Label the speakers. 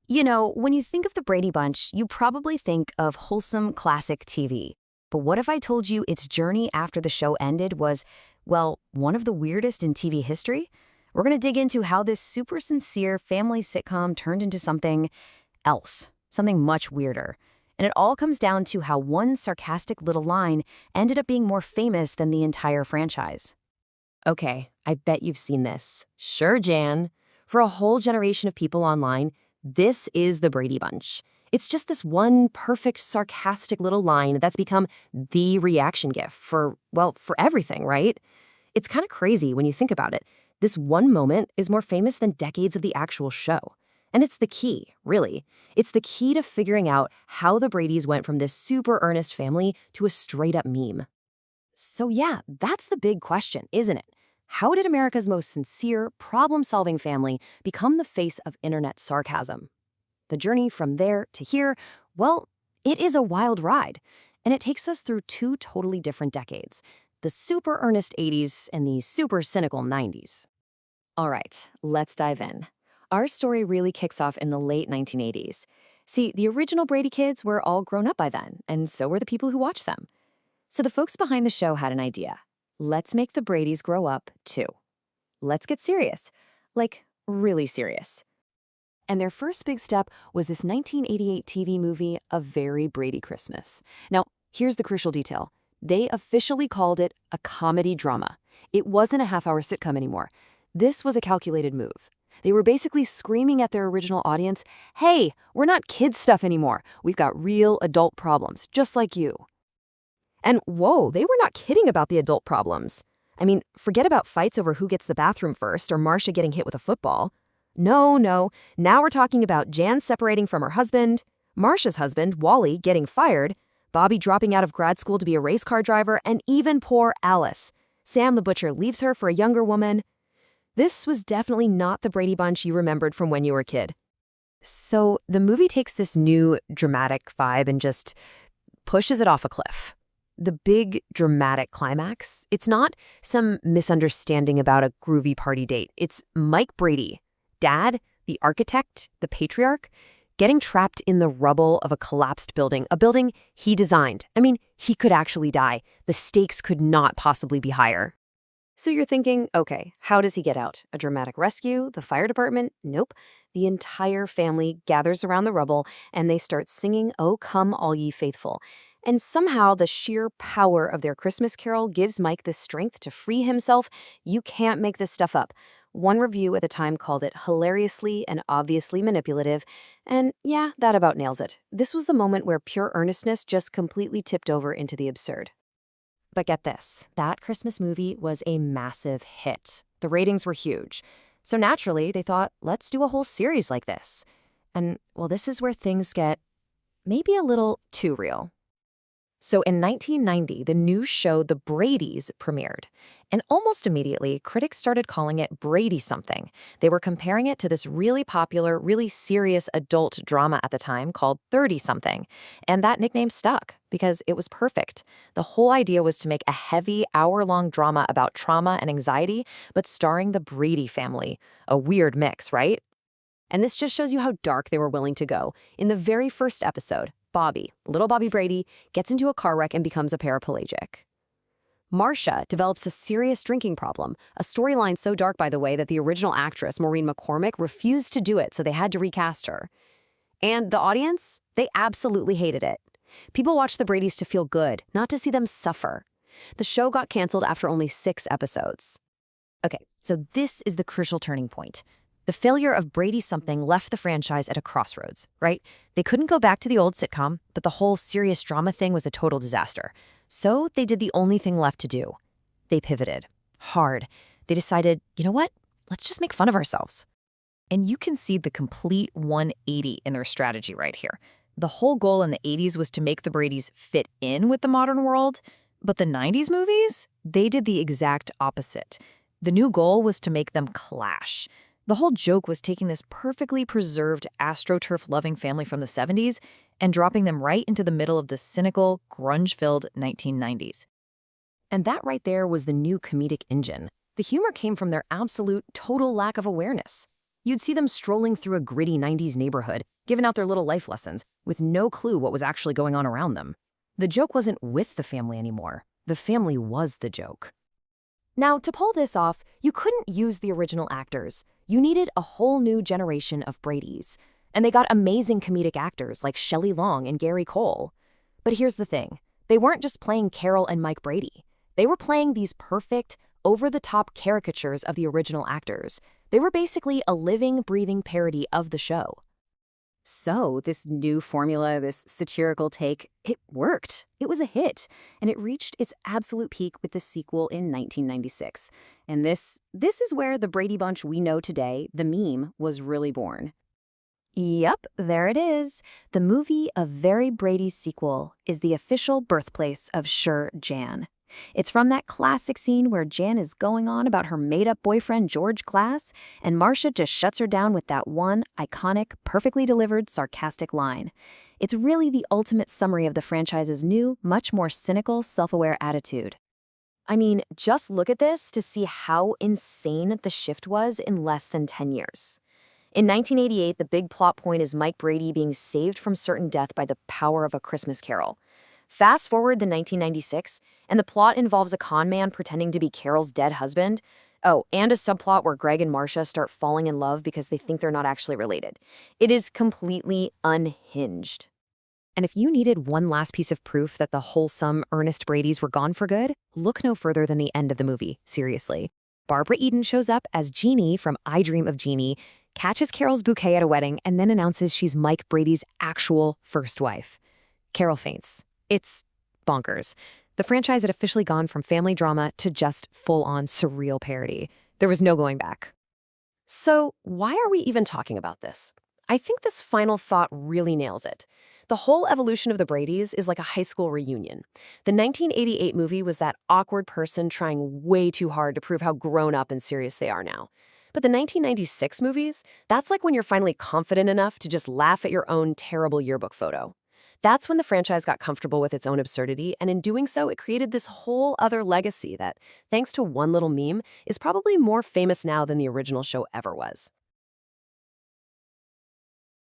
Speaker 1: You know, when you think of the Brady Bunch, you probably think of wholesome classic TV. But what if I told you its journey after the show ended was, well, one of the weirdest in TV history? We're going to dig into how this super sincere family sitcom turned into something else, something much weirder. And it all comes down to how one sarcastic little line ended up being more famous than the entire franchise.
Speaker 2: Okay, I bet you've seen this. Sure, Jan. For a whole generation of people online, this is the Brady Bunch. It's just this one perfect, sarcastic little line that's become the reaction gif for, well, for everything, right? It's kind of crazy when you think about it. This one moment is more famous than decades of the actual show. And it's the key, really. It's the key to figuring out how the Bradys went from this super earnest family to a straight-up meme. So yeah, that's the big question, isn't it? How did America's most sincere, problem-solving family become the face of internet sarcasm? The journey from there to here, well, it is a wild ride. And it takes us through two totally different decades, the super earnest 80s and the super cynical 90s. All right, let's dive in. Our story really kicks off in the late 1980s. See, the original Brady kids were all grown up by then, and so were the people who watched them. So the folks behind the show had an idea. Let's make the Bradys grow up, too. Let's get serious. Like, really serious. And their first big step was this 1988 TV movie, A Very Brady Christmas. Now, here's the crucial detail. They officially called it a comedy drama. It wasn't a half-hour sitcom anymore. This was a calculated move. They were basically screaming at their original audience, hey, we're not kids stuff anymore. We've got real adult problems, just like you. And whoa, they were not kidding about the adult problems. I mean, forget about fights over who gets the bathroom first or Marcia getting hit with a football. No, now we're talking about Jan separating from her husband, Marcia's husband, Wally, getting fired, Bobby dropping out of grad school to be a race car driver, and even poor Alice. Sam the butcher leaves her for a younger woman. This was definitely not the Brady Bunch you remembered from when you were a kid. So the movie takes this new dramatic vibe and just pushes it off a cliff. The big dramatic climax, it's not some misunderstanding about a groovy party date. It's Mike Brady, dad, the architect, the patriarch, getting trapped in the rubble of a collapsed building, a building he designed. I mean, he could actually die. The stakes could not possibly be higher. So you're thinking, okay, how does he get out? A dramatic rescue? The fire department? Nope. The entire family gathers around the rubble and they start singing, "Oh, Come All Ye Faithful." And somehow the sheer power of their Christmas carol gives Mike the strength to free himself. You can't make this stuff up. One review at the time called it hilariously and obviously manipulative. And yeah, that about nails it. This was the moment where pure earnestness just completely tipped over into the absurd. But get this, that Christmas movie was a massive hit. The ratings were huge. So naturally, they thought, let's do a whole series like this. And, well, this is where things get maybe a little too real. So in 1990, the new show The Brady's premiered. And almost immediately, critics started calling it Brady something. They were comparing it to this really popular, really serious adult drama at the time called 30-something. And that nickname stuck because it was perfect. The whole idea was to make a heavy, hour-long drama about trauma and anxiety, but starring the Brady family. A weird mix, right? And this just shows you how dark they were willing to go. In the very first episode, Bobby, little Bobby Brady, gets into a car wreck and becomes a paraplegic. Marcia develops a serious drinking problem, a storyline so dark, by the way, that the original actress, Maureen McCormick, refused to do it, so they had to recast her. And the audience? They absolutely hated it. People watched the Bradys to feel good, not to see them suffer. The show got canceled after only 6 episodes. Okay, so this is the crucial turning point. The failure of Brady something left the franchise at a crossroads, right? They couldn't go back to the old sitcom, but the whole serious drama thing was a total disaster. So they did the only thing left to do. They pivoted. Hard. They decided, you know what? Let's just make fun of ourselves.
Speaker 3: And you can see the complete 180 in their strategy right here. The whole goal in the 80s was to make the Bradys fit in with the modern world, but the 90s movies, they did the exact opposite. The new goal was to make them clash. The whole joke was taking this perfectly preserved AstroTurf-loving family from the 70s and dropping them right into the middle of the cynical, grunge-filled 1990s.
Speaker 2: And that right there was the new comedic engine. The humor came from their absolute, total lack of awareness. You'd see them strolling through a gritty 90s neighborhood, giving out their little life lessons, with no clue what was actually going on around them. The joke wasn't with the family anymore. The family was the joke. Now, to pull this off, you couldn't use the original actors. You needed a whole new generation of Bradys. And they got amazing comedic actors like Shelley Long and Gary Cole. But here's the thing. They weren't just playing Carol and Mike Brady. They were playing these perfect, over-the-top caricatures of the original actors. They were basically a living, breathing parody of the show. So this new formula, this satirical take, it worked. It was a hit, and it reached its absolute peak with the sequel in 1996. And this is where the Brady Bunch we know today, the meme, was really born. Yep, there it is. The movie A Very Brady Sequel is the official birthplace of Sure Jan. It's from that classic scene where Jan is going on about her made-up boyfriend George Glass, and Marcia just shuts her down with that one iconic, perfectly delivered, sarcastic line. It's really the ultimate summary of the franchise's new, much more cynical, self-aware attitude. I mean, just look at this to see how insane the shift was in less than 10 years. In 1988, the big plot point is Mike Brady being saved from certain death by the power of a Christmas Carol. Fast forward to 1996, and the plot involves a con man pretending to be Carol's dead husband. Oh, and a subplot where Greg and Marcia start falling in love because they think they're not actually related. It is completely unhinged. And if you needed one last piece of proof that the wholesome, earnest Bradys were gone for good, look no further than the end of the movie, seriously. Barbara Eden shows up as Jeannie from I Dream of Jeannie, catches Carol's bouquet at a wedding, and then announces she's Mike Brady's actual first wife. Carol faints. It's bonkers. The franchise had officially gone from family drama to just full-on surreal parody. There was no going back. So why are we even talking about this? I think this final thought really nails it. The whole evolution of the Bradys is like a high school reunion. The 1988 movie was that awkward person trying way too hard to prove how grown up and serious they are now. But the 1996 movies, that's like when you're finally confident enough to just laugh at your own terrible yearbook photo. That's when the franchise got comfortable with its own absurdity, and in doing so, it created this whole other legacy that, thanks to one little meme, is probably more famous now than the original show ever was.